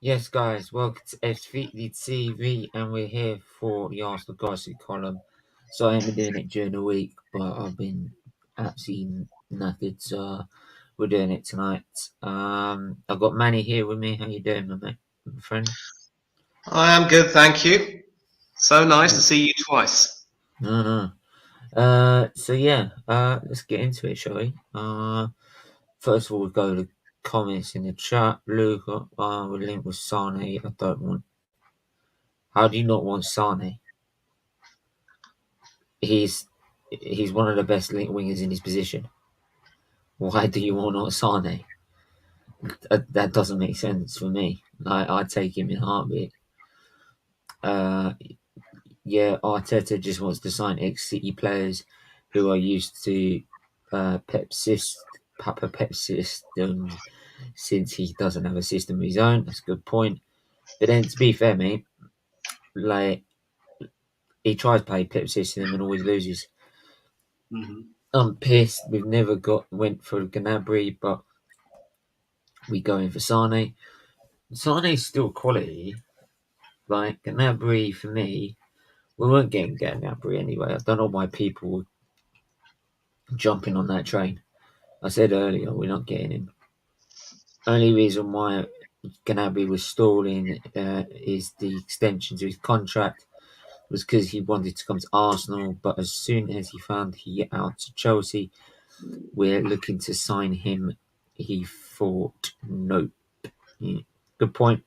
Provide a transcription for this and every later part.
Yes, guys, welcome to SFeatleyTV, and we're here for the Arsenal Gossip column. So I haven't been doing it during the week, but I've been absolutely knackered, so we're doing it tonight. I've got Manny here with me. How you doing, my mate, my friend? I am good, thank you. So nice to see you twice. No. So yeah, let's get into it, shall we? First of all, we go to the comments in the chat. Luke, we're linked with Sane. I don't want. How do you not want Sane? He's one of the best link wingers in his position. Why do you want Sane? That doesn't make sense for me. I'd take him in a heartbeat. Yeah, Arteta just wants to sign ex-City players who are used to Pep systems, since he doesn't have a system of his own. That's a good point. But then, to be fair, mate, like he tries to play Pep system and always loses. I'm pissed we've never went for Gnabry, but we go in for Sane. Sane's still quality. Like Gnabry, for me, we weren't getting Gnabry anyway. I don't know why people were jumping on that train. I said earlier we're not getting him. Only reason why Gnabry was stalling is the extension to his contract was because he wanted to come to Arsenal, but as soon as he found he get out to Chelsea, we're looking to sign him. He thought, nope. Yeah, good point.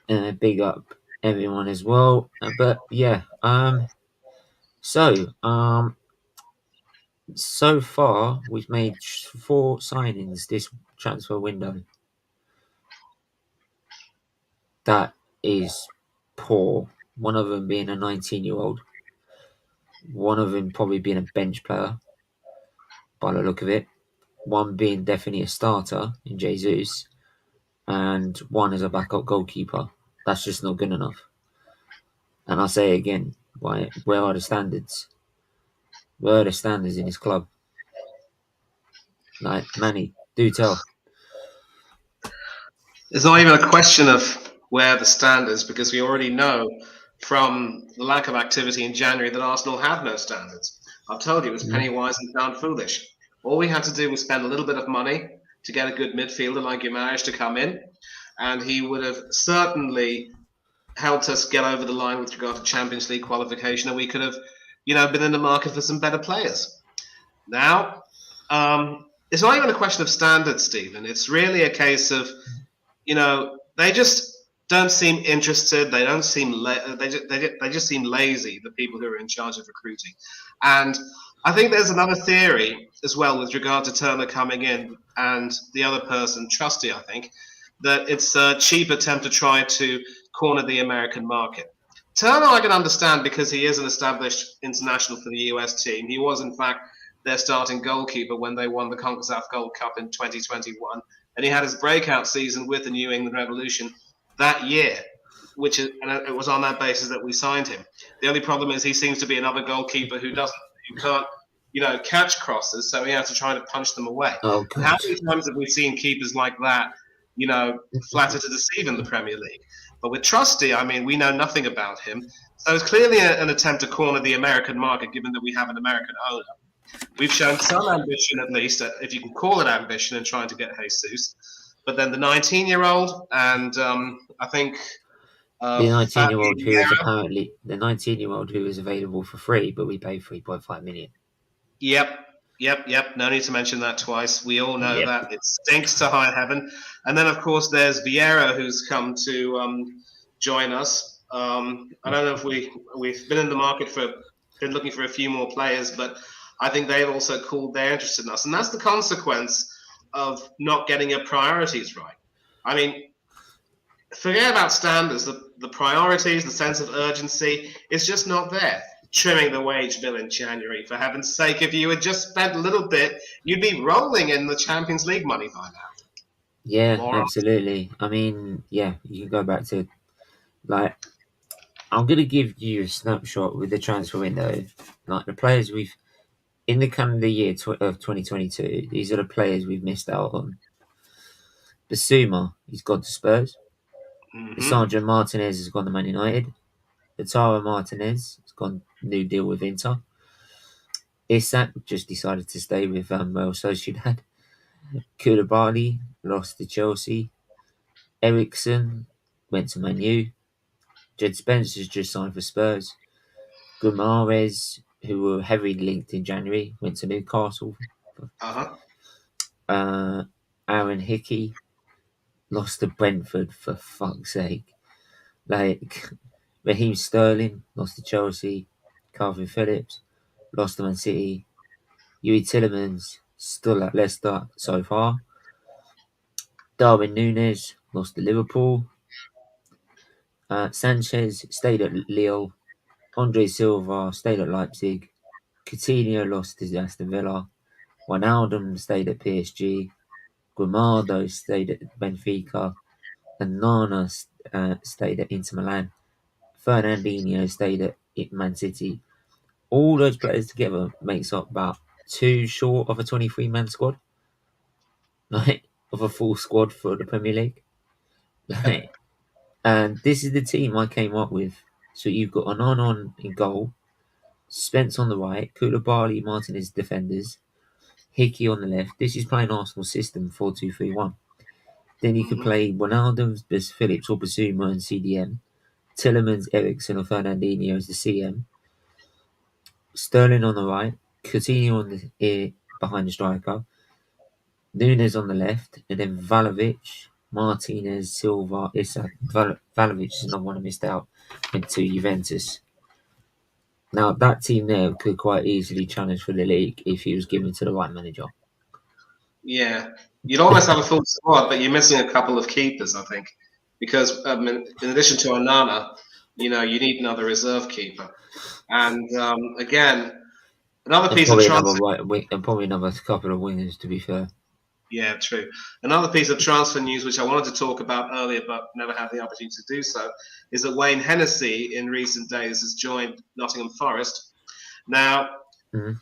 Big up everyone as well. But yeah, so far we've made 4 signings this transfer window. That is poor. One of them being a 19-year-old. One of them probably being a bench player, by the look of it. One being definitely a starter in Jesus, and one as a backup goalkeeper. That's just not good enough. And I say again, where are the standards? Where are the standards in this club? Like, Manny, do tell. It's not even a question of where the standards, because we already know from the lack of activity in January that Arsenal have no standards. I've told you, it's penny wise and pound foolish. All we had to do was spend a little bit of money to get a good midfielder like Guimaraes to come in, and he would have certainly helped us get over the line with regard to Champions League qualification, and we could have, been in the market for some better players. Now, it's not even a question of standards, Stephen. It's really a case of, they just don't seem interested. They don't seem they just seem lazy. The people who are in charge of recruiting, and I think there's another theory as well with regard to Turner coming in and the other person, Trusty. I think that it's a cheap attempt to try to corner the American market. Turner, I can understand because he is an established international for the US team. He was, in fact, their starting goalkeeper when they won the CONCACAF Gold Cup in 2021. And he had his breakout season with the New England Revolution that year, and it was on that basis that we signed him. The only problem is he seems to be another goalkeeper who can't, catch crosses, so he has to try to punch them away. Oh, God. How many times have we seen keepers like that, flatter to deceive in the Premier League? But with Trusty, we know nothing about him. So it's clearly an attempt to corner the American market, given that we have an American owner. We've shown some ambition, at least, if you can call it ambition, in trying to get Jesus. But then the 19-year-old, and I think the 19-year-old who is apparently the 19-year-old who is available for free, but we pay 3.5 million. Yep. No need to mention that twice. We all know that it stinks to high heaven. And then, of course, there's Vieira, who's come to join us. I don't know if we've been in the market been looking for a few more players, but I think they've also called their interest in us. And that's the consequence of not getting your priorities right. Forget about standards. The priorities, the sense of urgency is just not there. Trimming the wage bill in January, for heaven's sake. If you had just spent a little bit, you'd be rolling in the Champions League money by now. Yeah, absolutely. You can go back to, I'm going to give you a snapshot with the transfer window. Like, the players we've, in the calendar year of 2022, these are the players we've missed out on. Basuma, he's gone to Spurs. Mm-hmm. Lisandro Martinez has gone to Man United. Lautaro Martinez has gone new deal with Inter. Isak just decided to stay with Real Sociedad. Koulibaly lost to Chelsea. Ericsson went to Man U. Jed Spencer's just signed for Spurs. Guimaraes, who were heavily linked in January, went to Newcastle. Uh-huh. Aaron Hickey lost to Brentford, for fuck's sake. Like, Raheem Sterling lost to Chelsea. Calvin Phillips lost to Man City. Yuri Tillemans still at Leicester so far. Darwin Núñez lost to Liverpool. Sanchez stayed at Lille. Andre Silva stayed at Leipzig. Coutinho lost to Aston Villa. Wijnaldum stayed at PSG. Grimaldo stayed at Benfica. And Nana stayed at Inter Milan. Fernandinho stayed at Man City. All those players together makes up about two short of a 23-man squad, like of a full squad for the Premier League. Like, and this is the team I came up with. So you've got Onanon in goal, Spence on the right, Koulibaly, Martinez defenders, Hickey on the left. This is playing Arsenal system 4-2-3-1. Then you could Mm-hmm. play Wijnaldum, Phillips or Basuma and CDM, Tillemans, Ericsson or Fernandinho as the CM, Sterling on the right, Coutinho on the behind the striker, Núñez on the left, and then Vlahovic, Martinez, Silva, Isak. Vlahovic is another one who missed out, went to Juventus. Now that team there could quite easily challenge for the league if he was given to the right manager. Yeah. You'd almost have a full squad, but you're missing a couple of keepers, I think. Because in addition to Onana, you need another reserve keeper. And again, another And piece of probably another transfer. right wing, and probably another couple of wingers. To be fair, Yeah, true. Another piece of transfer news, which I wanted to talk about earlier, but never had the opportunity to do so, is that Wayne Hennessy in recent days has joined Nottingham Forest. Now, mm-hmm.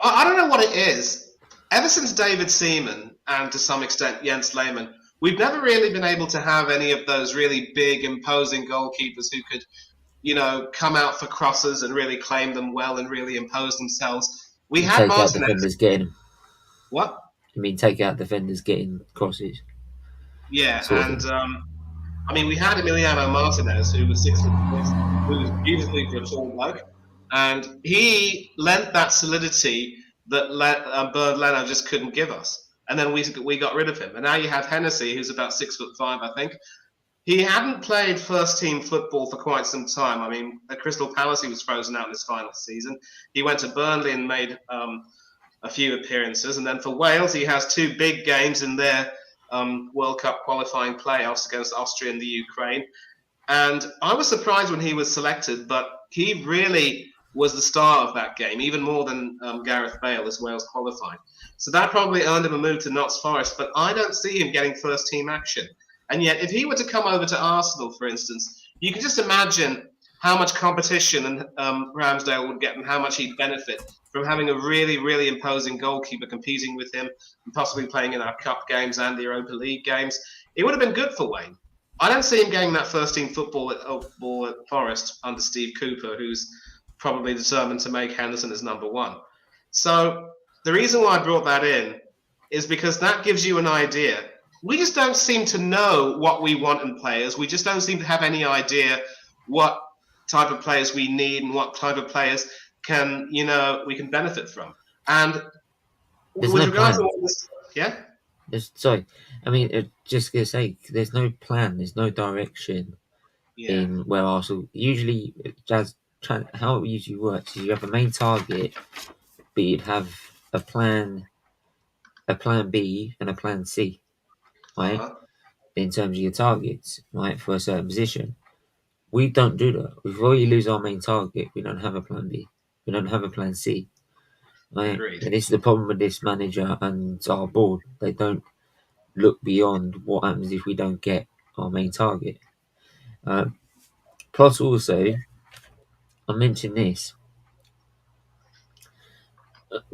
I don't know what it is. Ever since David Seaman and to some extent Jens Lehmann, we've never really been able to have any of those really big, imposing goalkeepers who could, come out for crosses and really claim them well and really impose themselves. We and had take out Martinez. defenders getting. What? I mean, take out defenders getting crosses. Yeah, Sort of and thing. we had Emiliano Martinez, who was 6'6", who was beautifully for a tall bloke, and he lent that solidity that Bernd Leno just couldn't give us. And then we got rid of him. And now you have Hennessy, who's about 6'5", I think. He hadn't played first team football for quite some time. I mean, at Crystal Palace, he was frozen out in his final season. He went to Burnley and made a few appearances. And then for Wales, he has two big games in their World Cup qualifying playoffs against Austria and the Ukraine. And I was surprised when he was selected, but he really was the star of that game, even more than Gareth Bale as Wales qualified. So that probably earned him a move to Notts Forest, but I don't see him getting first team action. And yet, if he were to come over to Arsenal, for instance, you can just imagine how much competition and Ramsdale would get and how much he'd benefit from having a really, really imposing goalkeeper competing with him and possibly playing in our Cup games and the Europa League games. It would have been good for Wayne. I don't see him getting that first team football at Forest under Steve Cooper, who's probably determined to make Henderson his number one. So the reason why I brought that in is because that gives you an idea. We just don't seem to know what we want in players. We just don't seem to have any idea what type of players we need and what type of players we can benefit from. And There's with no regards plan. to this, yeah. Sorry, I mean, just gonna say, there's no plan. There's no direction Yeah. in where Arsenal usually how it usually works is you have a main target, but you'd have a plan B, and a plan C, right? Uh-huh. In terms of your targets, right, for a certain position. We don't do that. Before you lose our main target, we don't have a plan B. We don't have a plan C. Right? Agreed. And this is the problem with this manager and our board. They don't look beyond what happens if we don't get our main target. Plus, also, I mentioned this.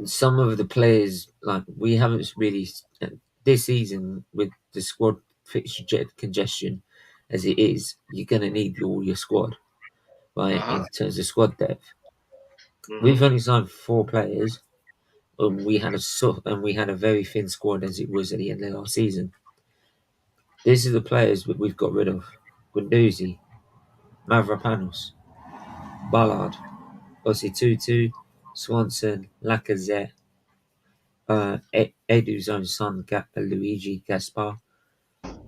Some of the players, like we haven't really this season with the squad fixture congestion as it is, you're going to need all your squad, right? Uh-huh. In terms of squad depth, we've Mm-hmm. only signed 4 players, and we had a very thin squad as it was at the end of last season. These are the players that we've got rid of: Guendouzi, Mavropanos, Ballard, Ositutu, Swanson, Lacazette, Edu's own son, Luigi Gaspar,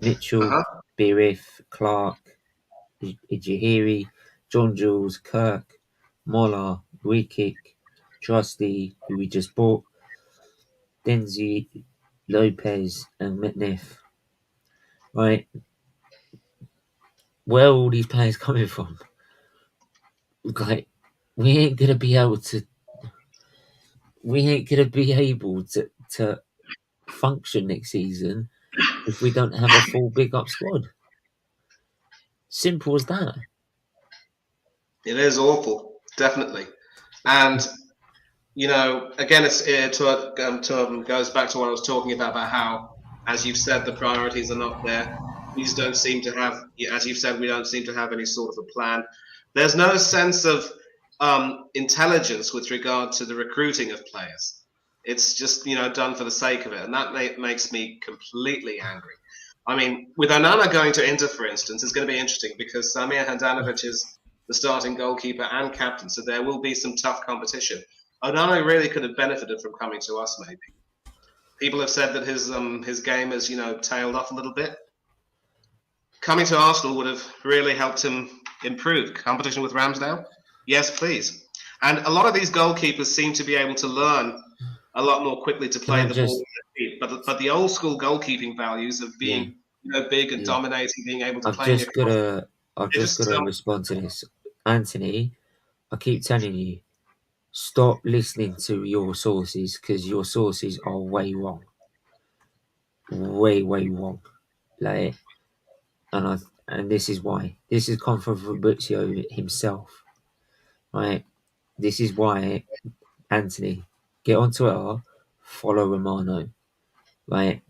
Mitchell, Uh-huh. Birif, Clark, Ijahiri, John Jules, Kirk, Mola, Wikick, Trusty, who we just bought, Denzi, Lopez, and Metnef. Right, where are all these players coming from? Like, we ain't gonna be able to. We ain't gonna be able to function next season if we don't have a full big up squad. Simple as that. It is awful, definitely. And again, goes back to what I was talking about how, as you've said, the priorities are not there. We just don't seem to have, as you've said, we don't seem to have any sort of a plan. There's no sense of intelligence with regard to the recruiting of players. It's just done for the sake of it, and that makes me completely angry. I mean, with Onana going to Inter, for instance, it's going to be interesting because Samir Handanovic is the starting goalkeeper and captain, so there will be some tough competition. Onana really could have benefited from coming to us. Maybe people have said that his game has tailed off a little bit. Coming to Arsenal would have really helped him improve. Competition with Ramsdale, yes, please. And a lot of these goalkeepers seem to be able to learn a lot more quickly to Can play I the ball just, in their feet. But the old school goalkeeping values of yeah, being big and yeah. dominating, being able to I've play in your just gotta, I've they just just gotta respond to this, Anthony. I keep telling you, stop listening to your sources because your sources are way wrong, way wrong. Like, and this is why. This has come from Fabrizio himself, right? This is why, Anthony, get on Twitter, follow Romano, right?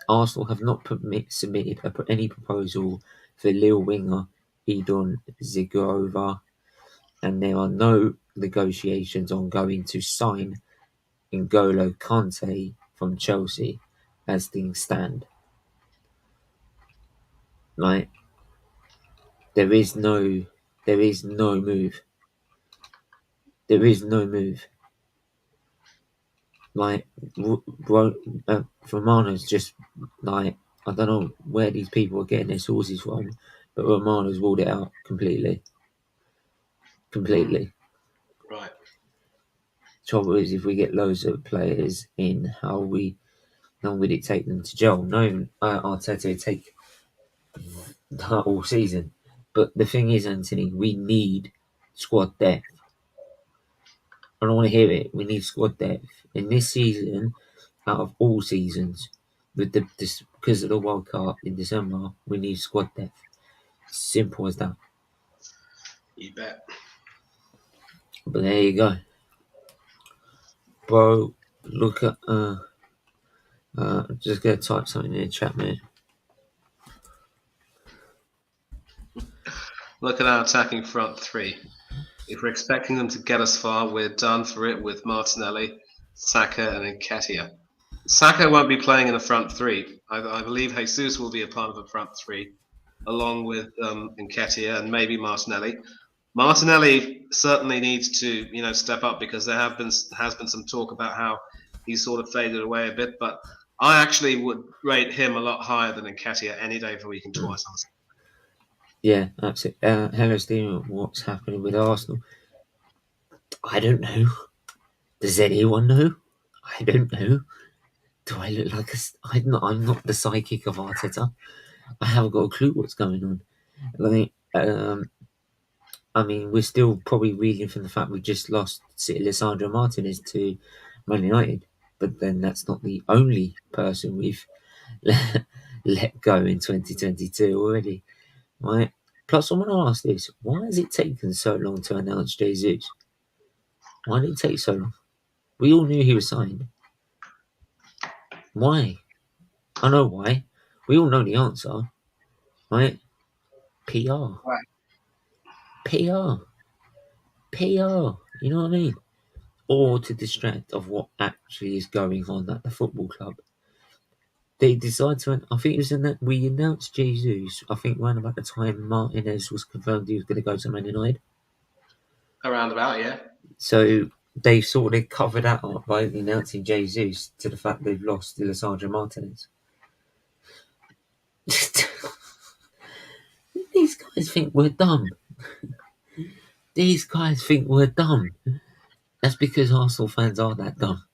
Arsenal have not submitted any proposal for Lille winger Edon Zigorova, and there are no negotiations ongoing to sign N'Golo Kante from Chelsea as things stand. Right? There is no move. There is no move. Like, Romano's just like, I don't know where these people are getting their sources from, but Romano's ruled it out completely. Completely. right. Trouble is, if we get loads of players in, how long would it take them to gel? No, Arteta would take all season. But the thing is, Anthony, we need squad depth. I don't want to hear it. We need squad depth. In this season, out of all seasons, because of the World Cup in December, we need squad depth. Simple as that. You bet. But there you go, bro. Look at I'm just gonna type something in the chat, mate. Look at our attacking front three. If we're expecting them to get us far, we're done for it with Martinelli, Saka, and Nketiah. Saka won't be playing in a front three. I believe Jesus will be a part of a front three, along with Nketiah and maybe Martinelli. Martinelli certainly needs to step up because there has been some talk about how he's sort of faded away a bit. But I actually would rate him a lot higher than Nketiah any day of the week and twice. Yeah, absolutely. Hello, Stephen. What's happening with Arsenal? I don't know. Does anyone know? I don't know. Do I look like I'm not the psychic of Arteta. I haven't got a clue what's going on. Like, I mean, we're still probably reeling from the fact we just lost Lisandro Martinez to Man United, but then that's not the only person we've let go in 2022 already, right? Plus, I want to ask this: why has it taken so long to announce Jesus? Why did it take so long? We all knew he was signed. Why? I know why. We all know the answer, right? PR. Right. PR. PR. You know what I mean? Or to distract of what actually is going on at the football club. They decided to. I think it was in that we announced Jesus. I think around about the time Martinez was confirmed he was going to go to Man United. Around about, yeah. So they sort of covered that up by announcing Jesus to the fact they've lost Lisandro Martinez. These guys think we're dumb. These guys think we're dumb. That's because Arsenal fans are that dumb.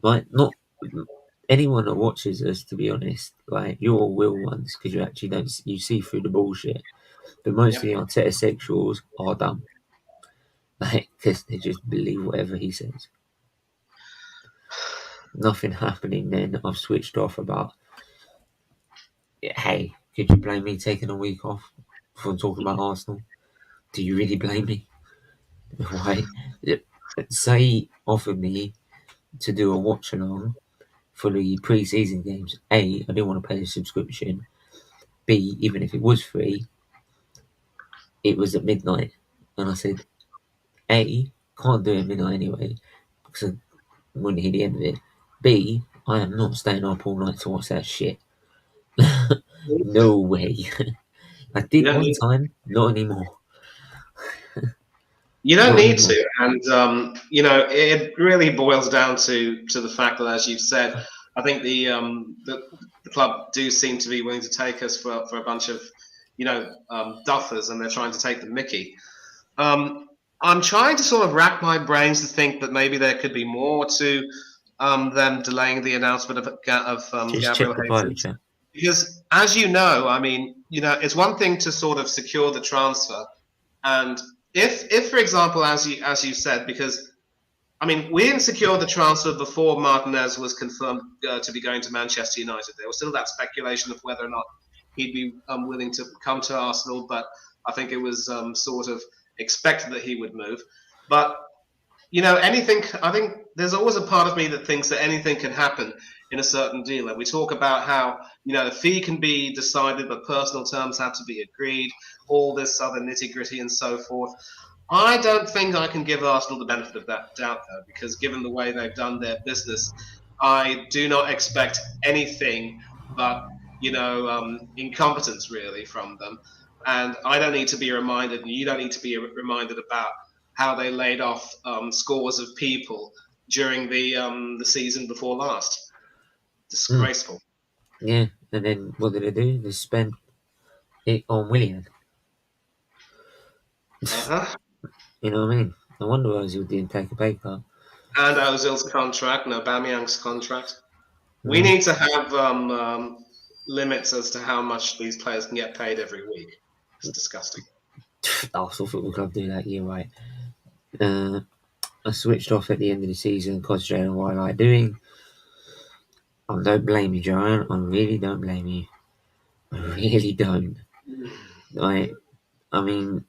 Like, not anyone that watches us, to be honest. Like, you're all real ones because you actually don't you see through the bullshit. But most of Yep. the Arteta sexuals are dumb. Like, because they just believe whatever he says. Nothing happening then. I've switched off about, hey, could you blame me taking a week off from talking about Arsenal? Do you really blame me? Why? Say offered me to do a watch along for the pre-season games. A, I didn't want to pay the subscription. B, even if it was free, it was at midnight. And I said, A, can't do it at midnight anyway, because I wouldn't hear the end of it. B, I am not staying up all night to watch that shit. No way. I You did don't one need time, not anymore. You don't Not need anymore. to, and it really boils down to the fact that, as you've said, I think the club do seem to be willing to take us for a bunch of duffers, and they're trying to take the Mickey. I'm trying to sort of rack my brains to think that maybe there could be more to them delaying the announcement of Just check Gabriel the private Jesus, chat. because, as you know, I mean, it's one thing to sort of secure the transfer. And if for example, as you said, because I mean, we didn't secure the transfer before Martinez was confirmed to be going to Manchester United. There was still that speculation of whether or not he'd be willing to come to Arsenal, but I think it was sort of expected that he would move. But anything. I think there's always a part of me that thinks that anything can happen in a certain deal. And we talk about how the fee can be decided, but personal terms have to be agreed. All this other nitty gritty and so forth. I don't think I can give Arsenal the benefit of that doubt, though, because given the way they've done their business, I do not expect anything but incompetence really from them. And I don't need to be reminded, and you don't need to be reminded about how they laid off scores of people during the season before last. Mm, Disgraceful. yeah, and then what did they do? They spent it on Willian. Uh-huh. You know what I mean? No wonder Ozil didn't take a pay cut. And Ozil's contract, and Aubameyang's contract. We Mm. need to have limits as to how much these players can get paid every week. It's disgusting. Arsenal Football Club do that, you're right. Uh, I switched off at the end of the season, concentrating on what I like doing. I don't blame you, Joanne. I really don't blame you. I really don't. I mean,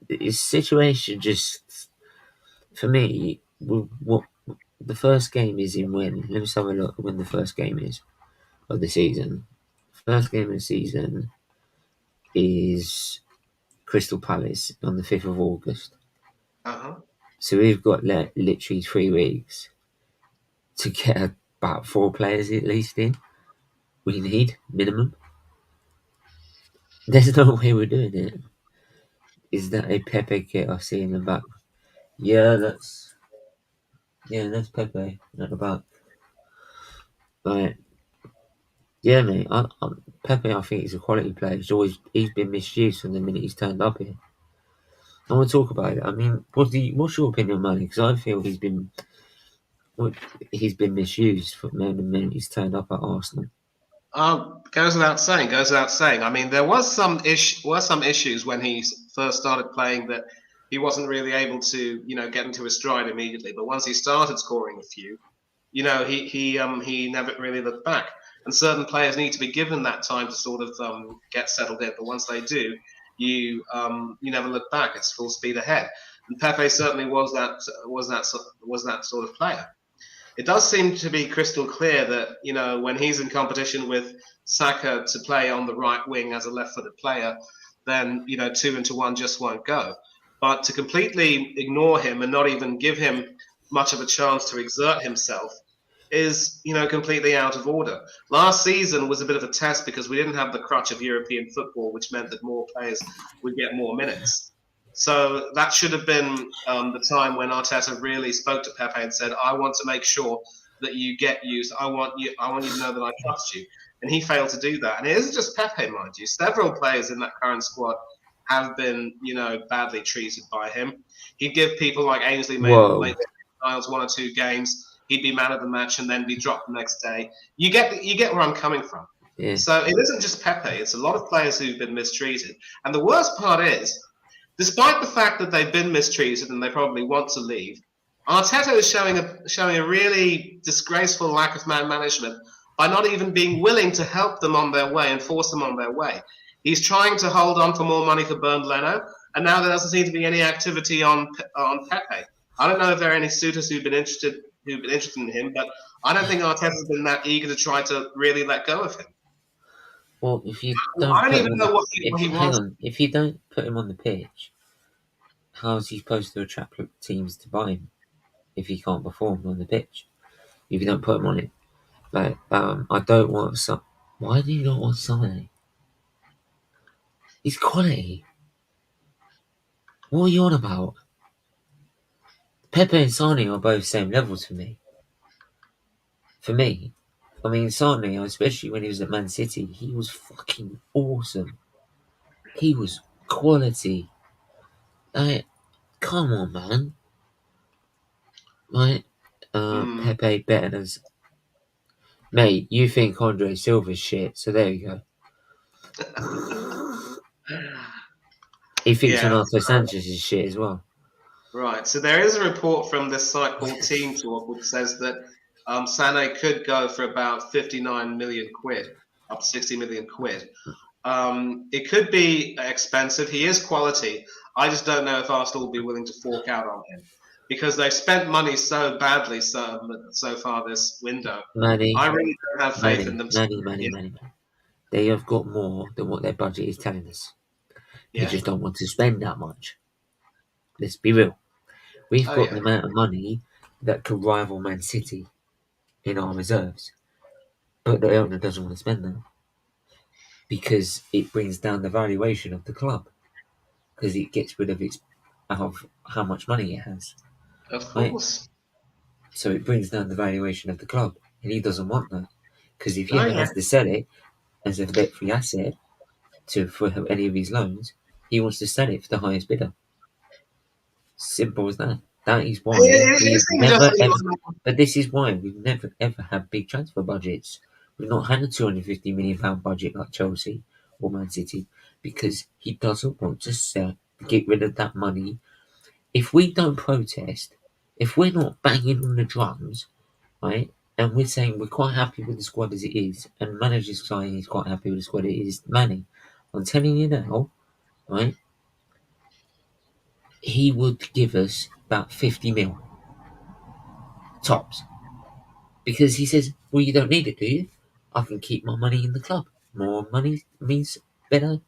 the situation just, for me, what the first game is in when. Let me just have a look when the first game is of the season. First game of the season is Crystal Palace on the 5th of August. Uh-huh. So we've got literally 3 weeks to get about 4 players at least in. We need minimum. There's no way we're doing it. Is that a Pepe kit I see in the back? Yeah, that's Pepe at the back. Right. Yeah, mate. Pepe, I think he's a quality player. He's been misused from the minute he's turned up here. I want to talk about it. I mean, what's your opinion on Manny? Because I feel he's been misused from the minute he's turned up at Arsenal. Goes without saying. Goes without saying. I mean, there was some issues when he first started playing that he wasn't really able to, get into his stride immediately. But once he started scoring a few, he never really looked back. And certain players need to be given that time to sort of get settled in. But once they do, you never look back. It's full speed ahead. And Pepe certainly was that sort of player. it does seem to be crystal clear that, when he's in competition with Saka to play on the right wing as a left-footed player, then 2-1 just won't go. But to completely ignore him and not even give him much of a chance to exert himself is, completely out of order. Last season was a bit of a test because we didn't have the crutch of European football, which meant that more players would get more minutes. So that should have been the time when Arteta really spoke to Pepe and said, "I want to make sure that you get used. I want you to know that I trust you." And he failed to do that. And it isn't just Pepe, mind you. Several players in that current squad have been, badly treated by him. He'd give people like Ainsley Maitland-Niles 1 or 2 games. He'd be man of the match and then be dropped the next day. You get where I'm coming from. Yeah. So it isn't just Pepe. It's a lot of players who've been mistreated. And the worst part is, despite the fact that they've been mistreated and they probably want to leave, Arteta is showing a really disgraceful lack of man management by not even being willing to help them on their way and force them on their way. He's trying to hold on for more money for Bernd Leno, and now there doesn't seem to be any activity on Pepe. I don't know if there are any suitors who've been interested in him, but I don't think Arteta's been that eager to try to really let go of him. Well, if you don't, I don't even know what he wants. Hang on, if you don't put him on the pitch, how is he supposed to attract teams to buy him if he can't perform on the pitch? If you don't put him on it, like I don't want some. Why do you not want Sane? He's quality. What are you on about? Pepe and Sane are both same levels for me. I mean, Sane, especially when he was at Man City, he was fucking awesome. He was quality. Like, come on, man. Like, Pepe better than... Mate, you think Andre Silva's shit, so there you go. He thinks Renato Sanchez is shit as well. Right, so there is a report from this site called Team Talk which says that Sané could go for about 59 million quid, up to 60 million quid. It could be expensive. He is quality. I just don't know if Arsenal will be willing to fork out on him because they've spent money so badly so far this window. I really don't have faith in them. Money. They have got more than what their budget is telling us. They just don't want to spend that much. Let's be real. We've got the amount of money that could rival Man City in our reserves. But the owner doesn't want to spend them. Because it brings down the valuation of the club. Because it gets rid of how much money it has. Of course. Right? So it brings down the valuation of the club. And he doesn't want that. Because if he ever has to sell it as a debt-free asset for any of his loans, he wants to sell it for the highest bidder. Simple as that. That is why but this is why we've never ever had big transfer budgets. We've not had a £250 million budget like Chelsea or Man City because he doesn't want to get rid of that money. If we don't protest, if we're not banging on the drums, right, and we're saying we're quite happy with the squad as it is, and manager's saying he's quite happy with the squad it is, Manny, I'm telling you now, right, he would give us about 50 mil. Tops. Because he says, well, you don't need it, do you? I can keep my money in the club. More money means better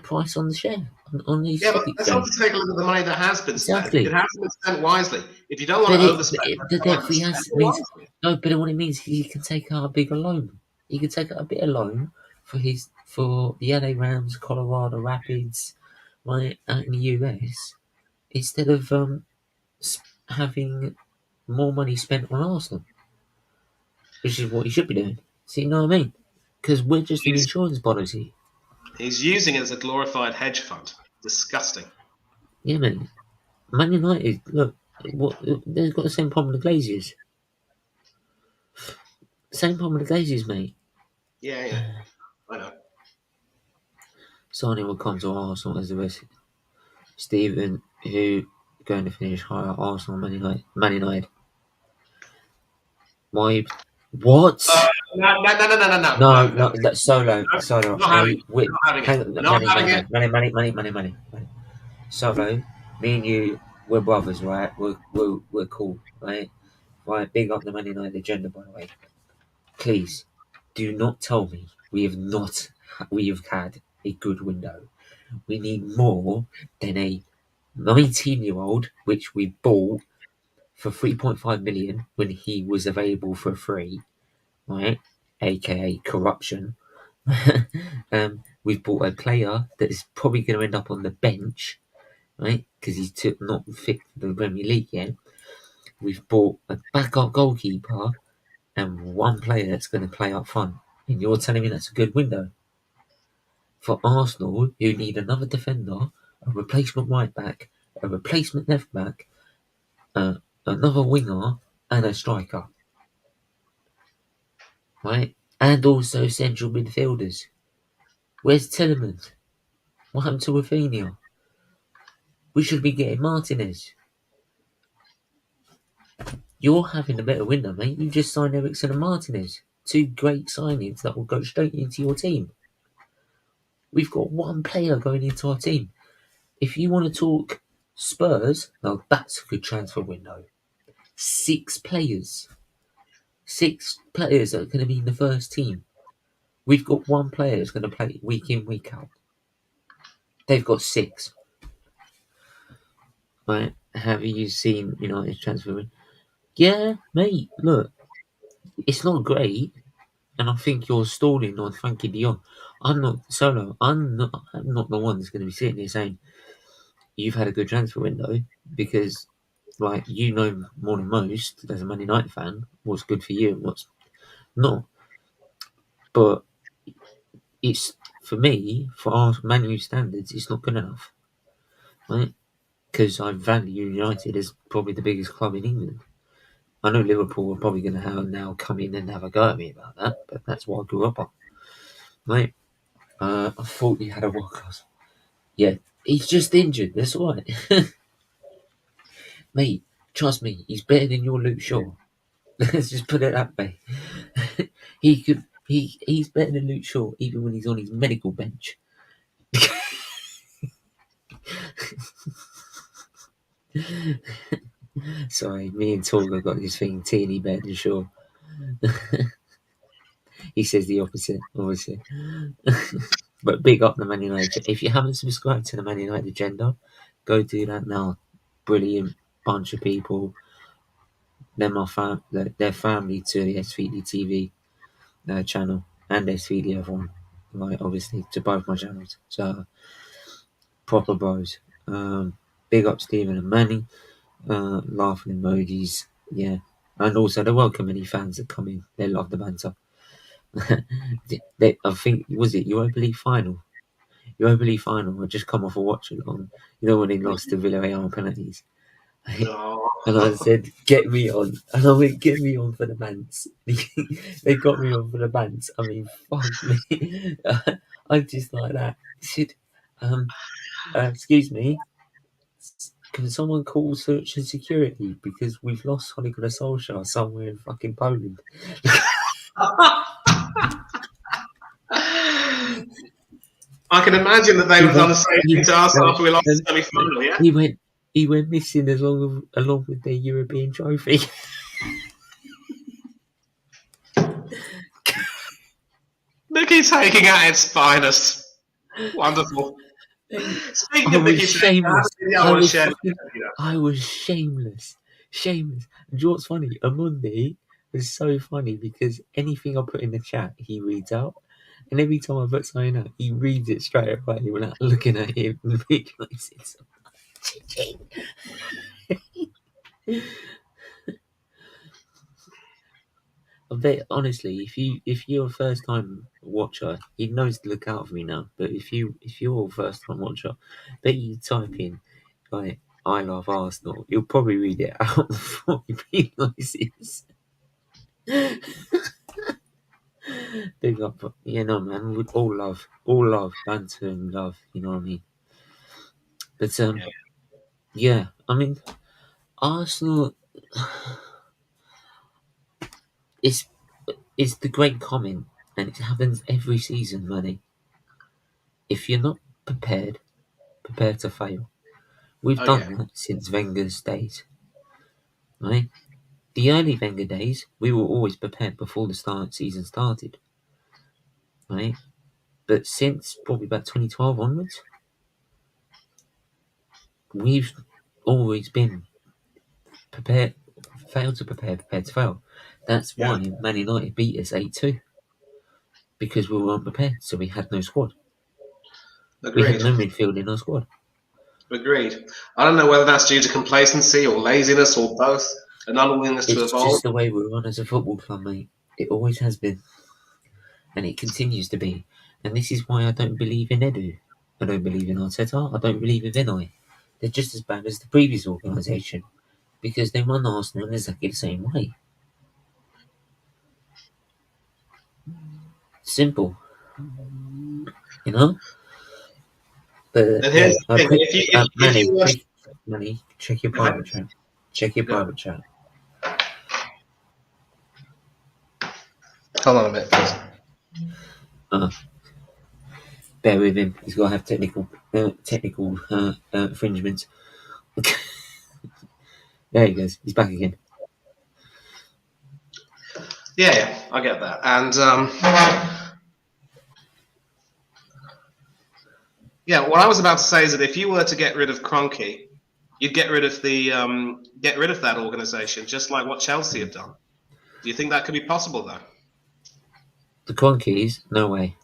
price on the share. On the but let's also take a look at the money that has been spent. Exactly. It has been spent wisely. If you don't want to overspend... The debt-free asset means... No, but what it means, he can take out a bigger loan. He can take out a bit of loan for the LA Rams, Colorado Rapids, right, out in the US, instead of having more money spent on Arsenal, which is what he should be doing. See, you know what I mean? Because we're just an insurance policy. He's using it as a glorified hedge fund. Disgusting. Yeah, man. Man United, look, they've got the same problem with the Glazers. Same problem with the Glazers, mate. Yeah. I know. Sane will come to Arsenal as the best. Stephen, who going to finish higher, Arsenal, Man United. Why? What? No, Solo. Not having it. Money. Solo, me and you, we're brothers, right? We're cool, right? Right, big up the Man United agenda, by the way. Please, do not tell me we have had a good window. We need more than a 19-year-old, which we bought for 3.5 million when he was available for free, right? AKA corruption. We've bought a player that is probably going to end up on the bench, right? Because he's not fit for the Premier League yet. We've bought a backup goalkeeper and one player that's going to play up front. And you're telling me that's a good window? For Arsenal, you need another defender, a replacement right back, a replacement left back, another winger, and a striker. Right? And also central midfielders. Where's Tielemans? What happened to Rafinha? We should be getting Martinez. You're having a better window, mate. You just signed Eriksen and Martinez. Two great signings that will go straight into your team. We've got one player going into our team. If you want to talk Spurs, now that's a good transfer window. 6 players. 6 players that are going to be in the first team. We've got one player that's going to play week in, week out. They've got 6. Right? Have you seen United's transfer window? Yeah, mate, look. It's not great, and I think you're stalling on Frankie de Jong. I'm not the one that's going to be sitting here saying you've had a good transfer window, because you know more than most as a Man United fan what's good for you and what's not. But it's, for me, for our Man U standards, it's not good enough, right? Because I value United as probably the biggest club in England. I know Liverpool are probably going to have now come in and have a go at me about that, but that's what I grew up on, right? I thought he had a world class. Yeah, he's just injured. That's all right. Mate, trust me, he's better than your Luke Shaw. Let's just put it that way. He's better than Luke Shaw even when he's on his medical bench. Sorry, me and Torga got this thing Tierney better than Shaw. He says the opposite, obviously. But big up the Man United. If you haven't subscribed to the Man United agenda, go do that now. Brilliant bunch of people. They're they're family to the SFeatleyTV channel and SFeatley everyone. Obviously, to both my channels. So, proper bros. Big up Stephen and Manny. Laughing emojis. Yeah. And also, there were many fans that come in. They love the banter. I think, was it Europa League final? Europa League final. I just come off a watch along. When they lost to Villarreal on penalties. Oh. And I said, get me on. And I went, get me on for the bants. They got me on for the bants. I mean, fuck me. I'm just like that. Said, excuse me, can someone call search and security? Because we've lost Ole Gunnar Solskjaer somewhere in fucking Poland. I can imagine that they would have done the same thing to us after we lost the semi-final, yeah? He went missing along with their European trophy. Nicky taking at its finest. Wonderful. Speaking of Nicky shameless. I was shameless. Shameless. And you know what's funny? Amundi was so funny because anything I put in the chat, he reads out. And every time I put something out, he reads it straight away without looking at it and visualizing something. I bet honestly, if you're a first time watcher, he knows to look out for me now. But if you're a first time watcher, bet you type in like I love Arsenal, you'll probably read it out before he realises. Big up, man. We all love banter and love. You know what I mean? But yeah. I mean, Arsenal. It's the great comment, and it happens every season, money. If you're not prepared, prepare to fail. We've done that since Wenger's days, right? the early Wenger days, we were always prepared before the season started, right? But since probably about 2012 onwards, we've always been prepared, failed to prepare, prepared to fail. That's Yeah. why Man United beat us 8-2, because we weren't prepared, so we had no squad. We had Agreed. no midfield in our squad. Agreed. I don't know whether that's due to complacency or laziness or both, an unwillingness to It's evolve. just the way we run as a football club, mate. It always has been, and it continues to be. And this is why I don't believe in Edu. I don't believe in Arteta. I don't believe in Vinay. They're just as bad as the previous organisation, because they run Arsenal in exactly the same way. Simple, you know. But And yeah, here's the thing: if Manny, you watch, Manny, check your go ahead. private chat. Check your Go. private chat. Hold on a minute, please. Bear with him. He's got to have technical infringements. There he goes. He's back again. Yeah, I get that. And yeah, what I was about to say is that if you were to get rid of Kroenke, you'd get rid of that organisation, just like what Chelsea have done. Do you think that could be possible, though? The Cronkies, no way.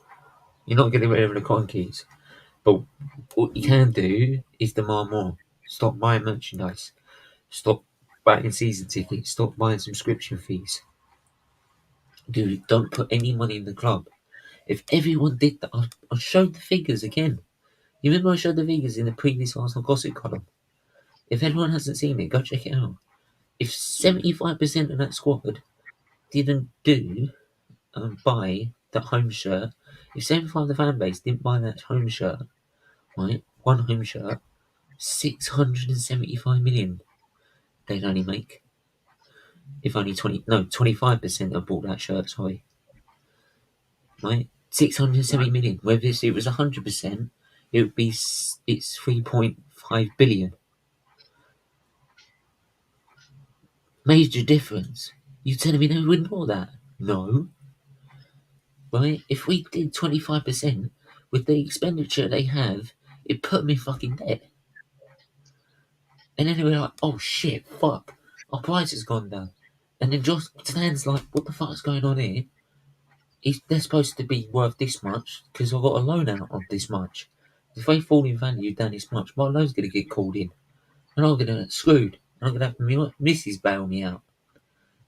You're not getting rid of the Cronkies. But what you can do is demand more. Stop buying merchandise. Stop buying season tickets. Stop buying subscription fees. Dude, don't put any money in the club. If everyone did that, I showed the figures again. You remember I showed the figures in the previous Arsenal gossip column? If anyone hasn't seen it, go check it out. If 75% of that squad didn't buy that home shirt, if 75% of the fan base didn't buy that home shirt, right, one home shirt, 675 million they'd only make. If only 25% have bought that shirt, sorry. Right? 670 million. Whether it was 100%, it would be it's 3.5 billion. Major difference. You telling me they wouldn't know that? No. Right? If we did 25% with the expenditure they have, it put them in fucking debt. And then they were like, oh shit, fuck, our price has gone down. And then Josh stands like, what the fuck's going on here? They're supposed to be worth this much because I've got a loan out of this much. If they fall in value down this much, my loan's going to get called in. And I'm going to get screwed. And I'm going to have my missus bail me out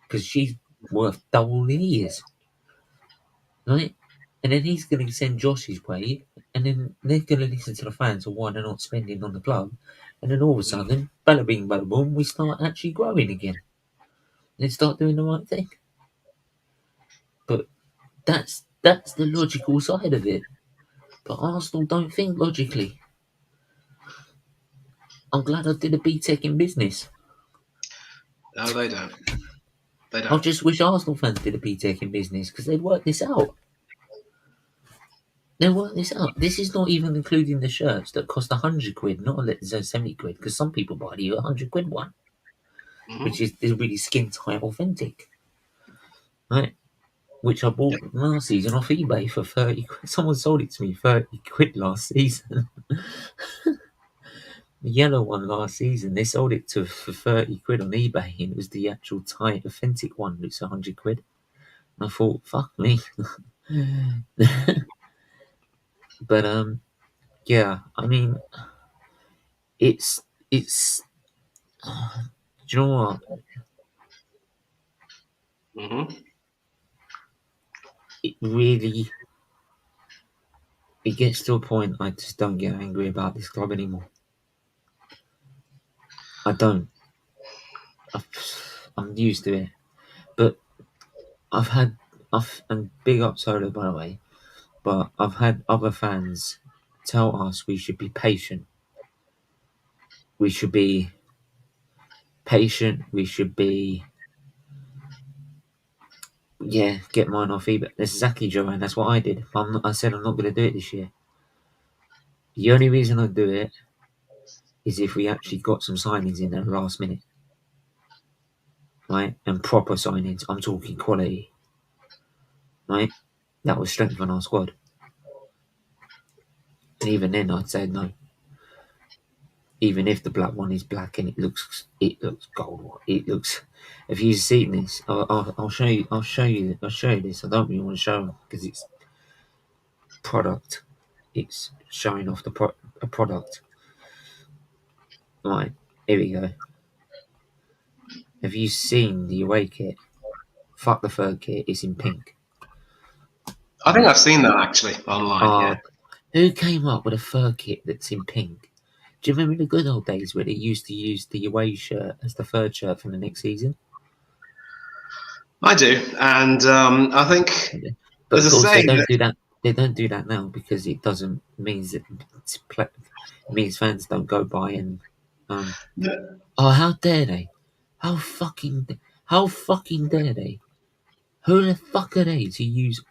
because she's worth double than he is. Right? And then he's going to send Josh his way, and then they're going to listen to the fans of why they're not spending on the club. And then all of a sudden, bada bing, bada boom, we start actually growing again. And start doing the right thing. But that's the logical side of it. But Arsenal don't think logically. I'm glad I did a BTEC in business. No, they don't. They I don't. just wish Arsenal fans did a BTEC in business because they'd work this out. They'll work this out. This is not even including the shirts that cost 100 quid, not 70 quid, because some people buy the 100 quid one, which is really skin tight authentic. Right? Which I bought last season off eBay for 30 quid. Someone sold it to me 30 quid last season. The yellow one last season, they sold it for 30 quid on eBay, and it was the actual tight authentic one, which is 100 quid. And I thought, fuck me. But yeah, I mean, it's do you know what? It really gets to a point I just don't get angry about this club anymore. I don't. I'm used to it, but and big up Solo, by the way, but I've had other fans tell us we should be patient. We should be patient. We should be, get mine off eBay. That's exactly, Joanne. That's what I did. I said I'm not going to do it this year. The only reason I do it is if we actually got some signings in at the last minute. right, and proper signings. I'm talking quality, right? That will strengthen our squad. And even then, I'd say no. Even if the black one is black and it looks gold, it looks. If you've seen this, I'll show you. I'll show you this. I don't really want to show them because it's product. It's showing off a product. Right, here we go. Have you seen the away kit? Fuck the third kit. It's in pink. I think I've seen that actually online. Yeah. Who came up with a fur kit that's in pink? Do you remember the good old days where they used to use the away shirt as the third shirt for the next season? I do, and I think But there's of a course, they saying don't that do that. They don't do that now because it doesn't means that it means fans don't go by and oh, how dare they? How fucking dare they? Who the fuck are they to use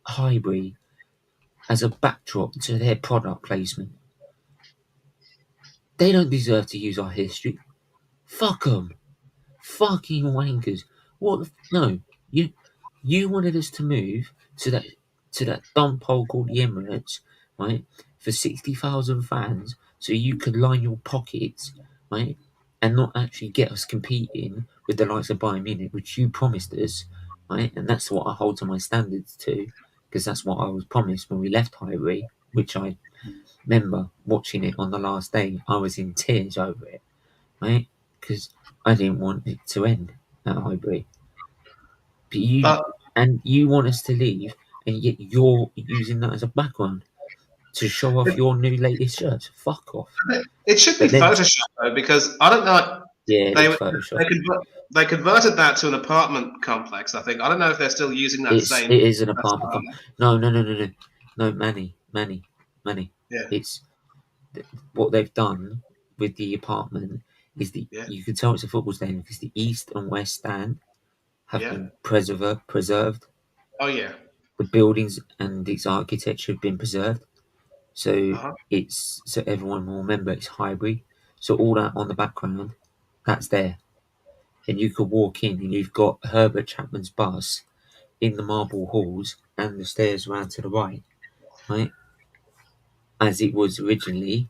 Highbury as a backdrop to their product placement? They don't deserve to use our history. Fuck them. Fucking wankers. What? No, you wanted us to move to that dump hole called the Emirates, right? For 60,000 fans, so you could line your pockets, right, and not actually get us competing with the likes of Bayern Munich, which you promised us, right? And that's what I hold to my standards to, because that's what I was promised when we left Highbury, which I remember watching it on the last day. I was in tears over it, right? Because I didn't want it to end at Highbury. But you want us to leave, and yet you're using that as a background to show off your new latest shirts. Fuck off. it should be But then, Photoshop though, because I don't know. yeah, They it's Photoshop. they converted that to an apartment complex. I think I don't know if they're still using that same. It is an apartment complex. No, Manny. Yeah, It's what they've done with the apartment is yeah, you can tell it's a football stadium because the east and west stand have yeah. been preserved. Oh yeah. The buildings and its architecture have been preserved. So Uh-huh. so everyone will remember it's Highbury. So all that on the background, that's there. And you could walk in and you've got Herbert Chapman's bus in the marble halls and the stairs around to the right, right? As it was originally,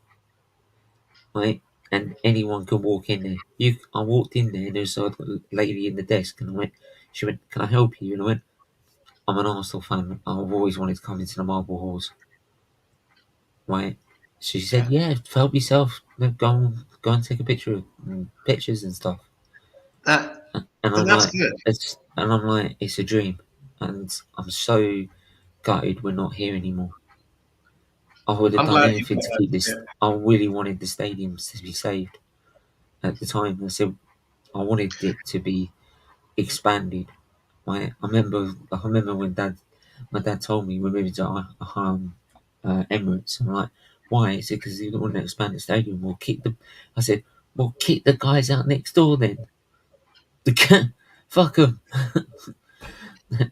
right? And anyone can walk in there. I walked in there and there was a lady in the desk and she went, "Can I help you?" And I went, "I'm an Arsenal fan. I've always wanted to come into the marble halls." Right? She said, "Yeah, help yourself. Go and take a pictures and stuff." That And that's good. it's a dream, and I'm so gutted we're not here anymore. I would have I'm done glad you anything got to that. keep this. Yeah. I really wanted the stadiums to be saved at the time. I said I wanted it to be expanded. Right? I remember when my dad told me we're moving to Emirates. I'm like, why? He said because he don't want to expand the stadium. I said, well, kick the guys out next door then. Fuck them.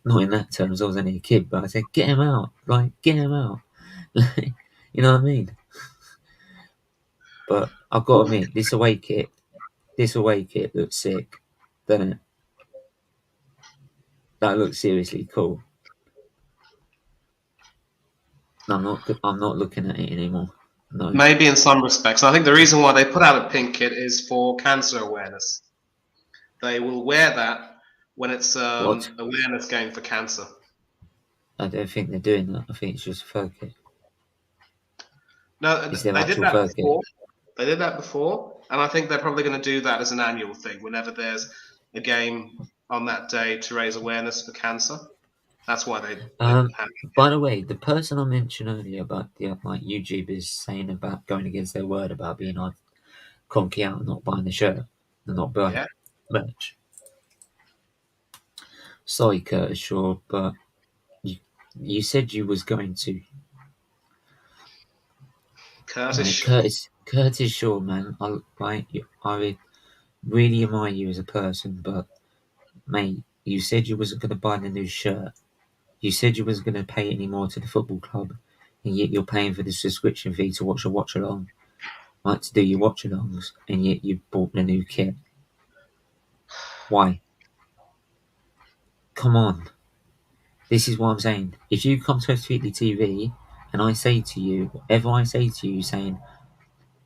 Not in that terms. I was only a kid, but I said, get him out. Like, get him out. You know what I mean? But I've got to admit, this away kit looks sick, doesn't it? That looks seriously cool. I'm not looking at it anymore. No. Maybe in some respects. I think the reason why they put out a pink kit is for cancer awareness. They will wear that when it's What? awareness game for cancer. I don't think they're doing that. I think it's just a fur kit. No, It's their they did actual that fur kit. before. They did that before, and I think they're probably going to do that as an annual thing. Whenever there's a game on that day to raise awareness for cancer, that's why they have By the way, the person I mentioned earlier about the YouTubers saying about going against their word about being on conky out and not buying the shirt and not buying yeah. merch. Sorry, Curtis Shaw, but you said you was going to. Curtis Shaw. Curtis Shaw, man. I really admire you as a person, but mate, you said you wasn't going to buy the new shirt. You said you wasn't going to pay any more to the football club, and yet you're paying for the subscription fee to watch a watch along, like to do your watch alongs, and yet you bought the new kit. Why? come on. This is what I'm saying. If you come to SFeatleyTV and I say to you, whatever I say to you, saying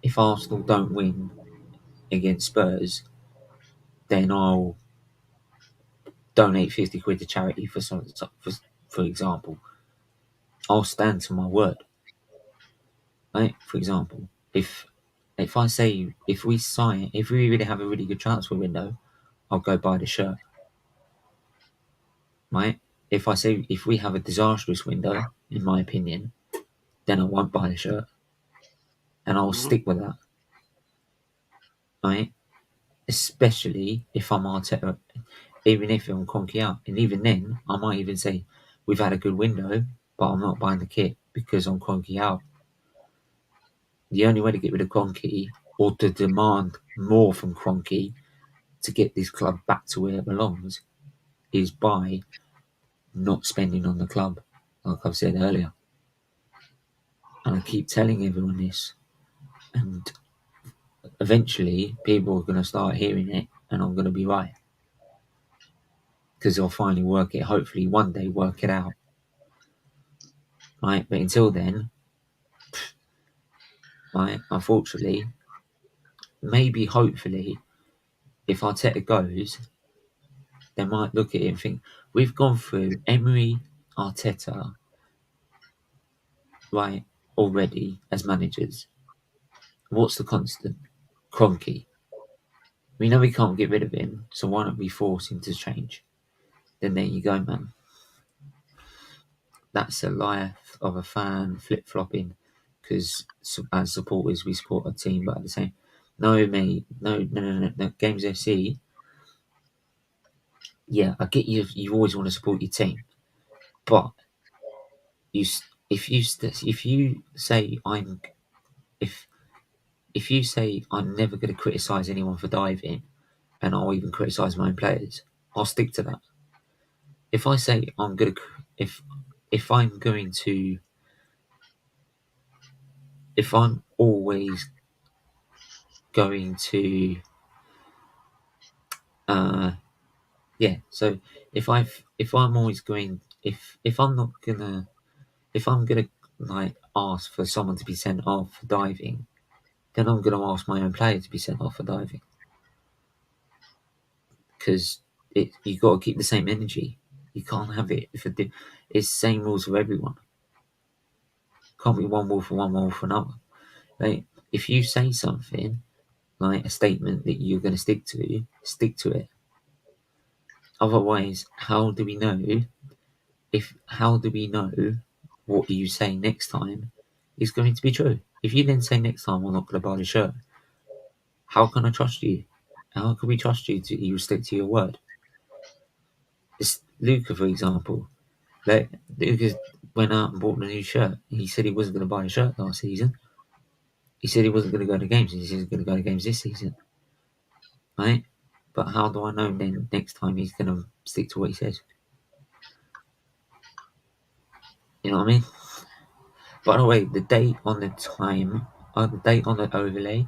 if Arsenal don't win against Spurs, then I'll donate 50 quid to charity for example. I'll stand to my word. Right? For example, if I say if we really have a really good transfer window, I'll go buy the shirt. Right? If I say if we have a disastrous window, in my opinion, then I won't buy the shirt. And I'll stick with that. Right? Especially if I'm Arteta, even if I'm Conky out. And even then, I might even say, we've had a good window, but I'm not buying the kit because I'm Conky out. The only way to get rid of Cronky, or to demand more from Cronky to get this club back to where it belongs, is by not spending on the club, like I've said earlier. And I keep telling everyone this. And eventually, people are going to start hearing it, and I'm going to be right. Because I'll finally work it, hopefully one day work it out. Right? But until then, right, unfortunately, maybe hopefully, if Arteta goes, they might look at it and think, we've gone through Emery, Arteta, right, already as managers. What's the constant? Cronky. We know we can't get rid of him, so why don't we force him to change? Then there you go, man. That's the life of a fan flip-flopping, because as supporters we support a team, but at the same, no, mate, no. Games FC. Yeah, I get you. You always want to support your team, but if you say if you say I'm never going to criticise anyone for diving, and I'll even criticise my own players, I'll stick to that. If I say I'm going to, if I'm going to, if I'm always going to, yeah. So if I'm always going, if I'm not gonna, if I'm gonna like ask for someone to be sent off for diving, then I'm gonna ask my own player to be sent off for diving, because you got to keep the same energy. You can't have it it's the same rules for everyone. Can't be one rule for one rule for another. Right? If you say something like a statement that you're going to stick to it. Otherwise, how do we know what you say next time is going to be true? If you then say next time I'm not going to buy the shirt, how can I trust you? How can we trust you to you stick to your word? It's Luca, for example. Luca went out and bought a new shirt. He said he wasn't going to buy a shirt last season. He said he wasn't going to go to games. He said he's going to go to games this season. Right? But how do I know then next time he's going to stick to what he says? You know what I mean? By the way, the date on the overlay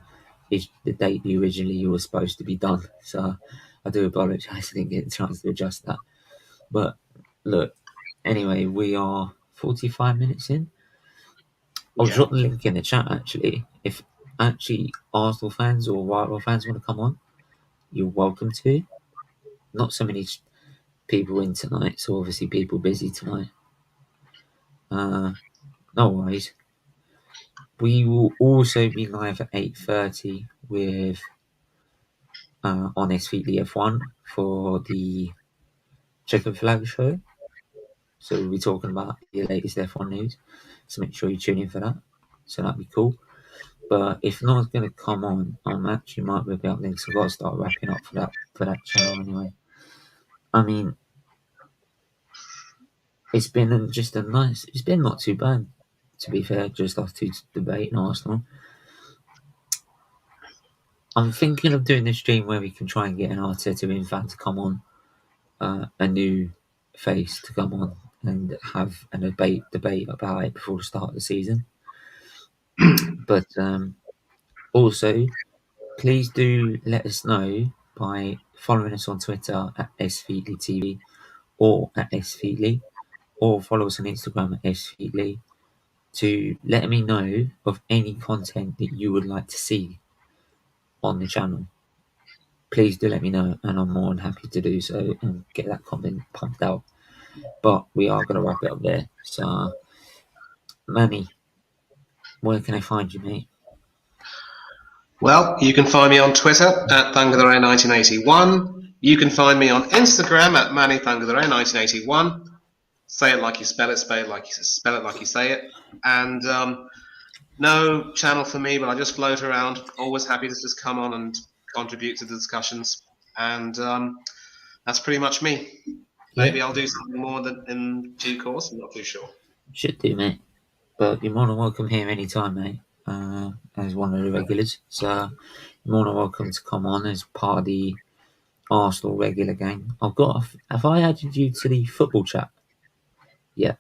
is the date originally you were supposed to be done. So I do apologise, I didn't get a chance to adjust that. But look, anyway, we are 45 minutes in. I'll drop the link in the chat actually. If actually Arsenal fans or Whitehall fans want to come on, you're welcome to. Not so many people in tonight, so obviously people busy tonight. No worries. We will also be live at 8:30 with on SFeatley F1 for the Chicken Flag show. So we'll be talking about the latest F1 news. So make sure you tune in for that. So that'd be cool. But if no one's going to come on, I'm actually might be about links. I've got to start wrapping up for that channel anyway. I mean, it's been not too bad, to be fair, just after debating Arsenal. I'm thinking of doing this stream where we can try and get an Arteta in fan to come on, a new face to come on and have a debate about it before the start of the season. But also, please do let us know by following us on Twitter at SFeatleyTV or at SFeatley, or follow us on Instagram at SFeatley to let me know of any content that you would like to see on the channel. Please do let me know, and I'm more than happy to do so and get that content pumped out. But we are going to wrap it up there. So, Manny, where can I find you, mate? Well, you can find me on Twitter at Thangadore1981. You can find me on Instagram at MannyThangadore1981. Say it like you spell it, spell it like you say it. And no channel for me, but I just float around. Always happy to just come on and contribute to the discussions. And that's pretty much me. Maybe I'll do something more in due course. I'm not too sure. Should do, mate. But you're more than welcome here anytime, mate. As one of the regulars, so you're more than welcome to come on as part of the Arsenal regular gang. Have I added you to the football chat? Yeah.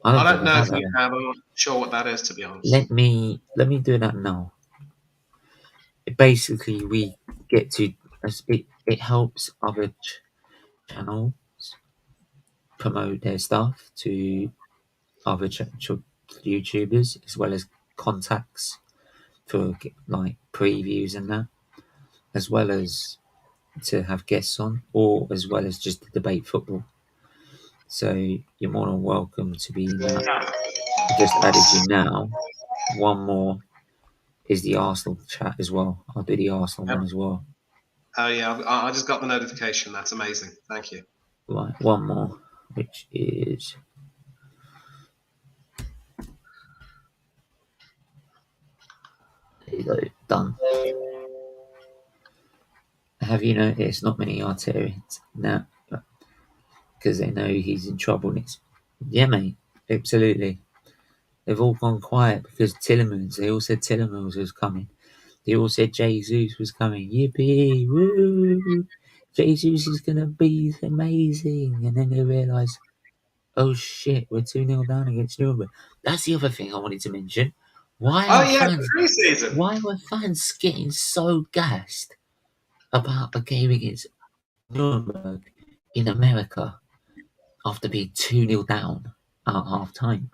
I don't know if you have. I'm not sure what that is, to be honest. Let me do that now. Basically, we get to it helps other channels promote their stuff to other YouTubers, as well as contacts for like previews and that, as well as to have guests on, or as well as just to debate football. So you're more than welcome to be in that. I just added you now. One more is the Arsenal chat as well. I'll do the Arsenal one as well. Oh yeah, I just got the notification. That's amazing. Thank you. Right, one more, which is there you go, done. Have you noticed not many Arturians now because they know he's in trouble? Yeah, mate, absolutely. They've all gone quiet because Tillemans. They all said Tillemans was coming. They all said Jesus was coming. Yippee! Woo! Jesus is gonna be amazing. And then they realise, oh shit, we're 2-0 down against Nuremberg. That's the other thing I wanted to mention. Why were fans getting so gassed about the game against Nuremberg in America after being 2-0 down at half time?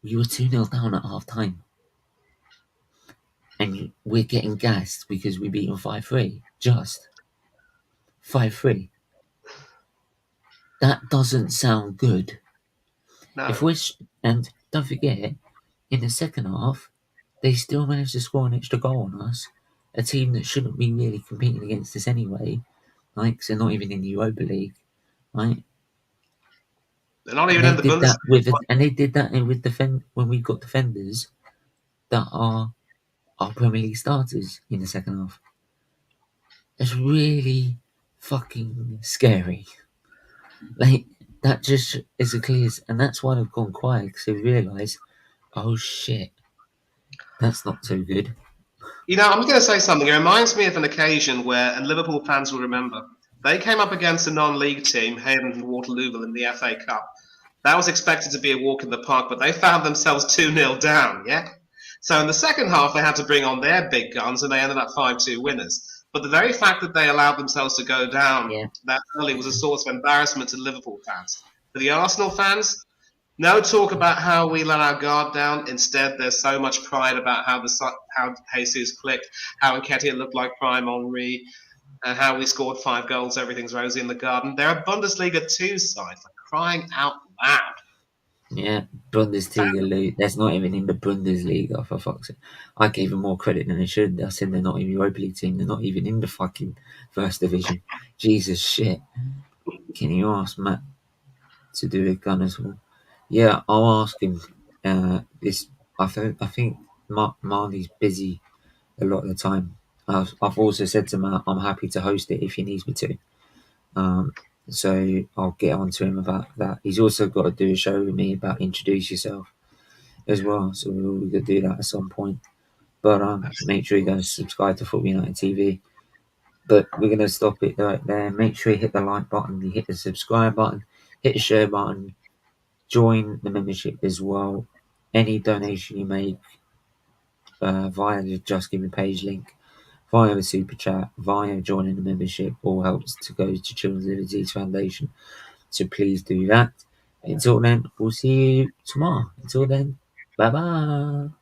We were 2-0 down at half time. And we're getting gassed because we beat them 5-3. Just 5-3. That doesn't sound good. No. And don't forget, in the second half, they still managed to score an extra goal on us. A team that shouldn't be really competing against us anyway. Like, so not even in the Europa League, right? They're not even in the Bundesliga. And they did that when we got defenders that are our Premier League starters in the second half. It's really fucking scary. Like, that just is a clear, and that's why they've gone quiet, because they realise, oh shit, that's not too good. You know, I'm going to say something. It reminds me of an occasion where, and Liverpool fans will remember, they came up against a non-league team, Hayden and Waterlooville, in the FA Cup. That was expected to be a walk in the park, but they found themselves 2-0 down, yeah? So in the second half, they had to bring on their big guns, and they ended up 5-2 winners. But the very fact that they allowed themselves to go down that early was a source of embarrassment to Liverpool fans. For the Arsenal fans, no talk about how we let our guard down. Instead, there's so much pride about how Jesus clicked, how Lkke looked like prime Henri, and how we scored 5 goals. Everything's rosy in the garden. They're a Bundesliga 2 side, for crying out loud. Yeah, Bundesliga. That's not even in the Bundesliga, for fuck's sake. I gave them more credit than they should. I said they're not even Europa League team. They're not even in the fucking first division. Jesus shit. Can you ask Matt to do a Gunners one? Yeah, I'll ask him. I think Marley's busy a lot of the time. I've also said to Matt, I'm happy to host it if he needs me to. So I'll get on to him about that. He's also got to do a show with me about Introduce Yourself as well. So we're going to do that at some point. But make sure you guys subscribe to Football United TV. But we're going to stop it right there. Make sure you hit the like button, you hit the subscribe button, hit the share button, join the membership as well. Any donation you make via the Just Giving page link, via the super chat, via joining the membership, all helps to go to Children's Liberties Foundation. So please do that. Until then, we'll see you tomorrow. Until then, bye bye.